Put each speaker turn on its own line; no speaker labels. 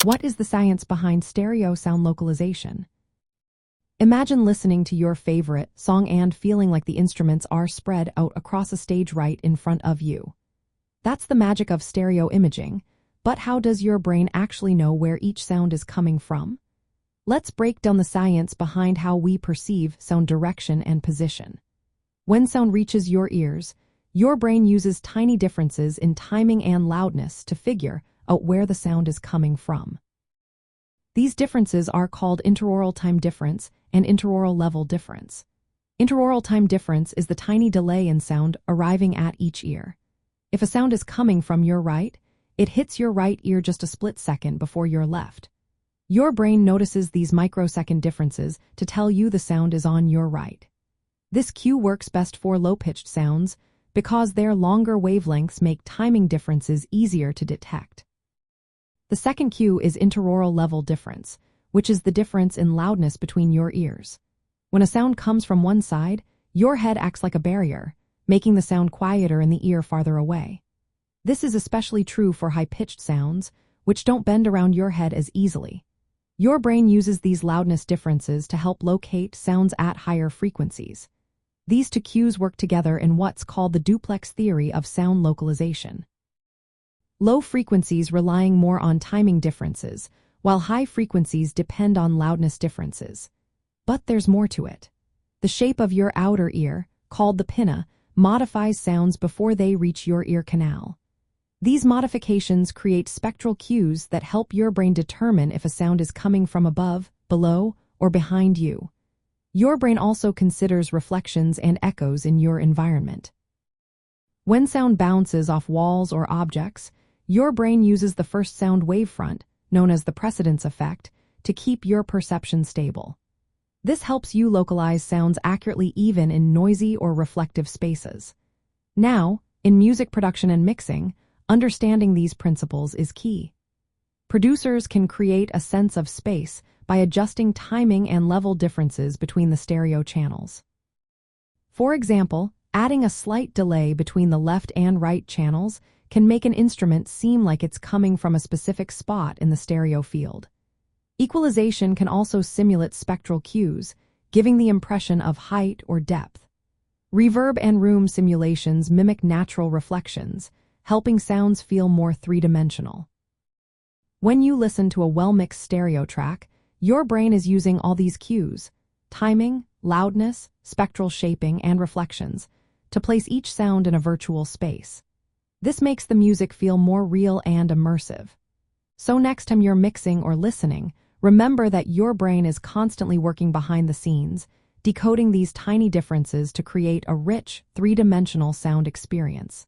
What is the science behind stereo sound localization? Imagine listening to your favorite song and feeling like the instruments are spread out across a stage right in front of you. That's the magic of stereo imaging, but how does your brain actually know where each sound is coming from? Let's break down the science behind how we perceive sound direction and position. When sound reaches your ears, your brain uses tiny differences in timing and loudness to figure out where the sound is coming from. These differences are called interaural time difference and interaural level difference. Interaural time difference is the tiny delay in sound arriving at each ear. If a sound is coming from your right, it hits your right ear just a split second before your left. Your brain notices these microsecond differences to tell you the sound is on your right. This cue works best for low-pitched sounds because their longer wavelengths make timing differences easier to detect. The second cue is interaural level difference, which is the difference in loudness between your ears. When a sound comes from one side, your head acts like a barrier, making the sound quieter in the ear farther away. This is especially true for high-pitched sounds, which don't bend around your head as easily. Your brain uses these loudness differences to help locate sounds at higher frequencies. These two cues work together in what's called the duplex theory of sound localization. Low frequencies relying more on timing differences, while high frequencies depend on loudness differences. But there's more to it. The shape of your outer ear, called the pinna, modifies sounds before they reach your ear canal. These modifications create spectral cues that help your brain determine if a sound is coming from above, below, or behind you. Your brain also considers reflections and echoes in your environment. When sound bounces off walls or objects, your brain uses the first sound wavefront, known as the precedence effect, to keep your perception stable. This helps you localize sounds accurately even in noisy or reflective spaces. Now, in music production and mixing, understanding these principles is key. Producers can create a sense of space by adjusting timing and level differences between the stereo channels. For example, adding a slight delay between the left and right channels can make an instrument seem like it's coming from a specific spot in the stereo field. Equalization can also simulate spectral cues, giving the impression of height or depth. Reverb and room simulations mimic natural reflections, helping sounds feel more three-dimensional. When you listen to a well-mixed stereo track, your brain is using all these cues, timing, loudness, spectral shaping, and reflections, to place each sound in a virtual space. This makes the music feel more real and immersive. So next time you're mixing or listening, remember that your brain is constantly working behind the scenes, decoding these tiny differences to create a rich, three-dimensional sound experience.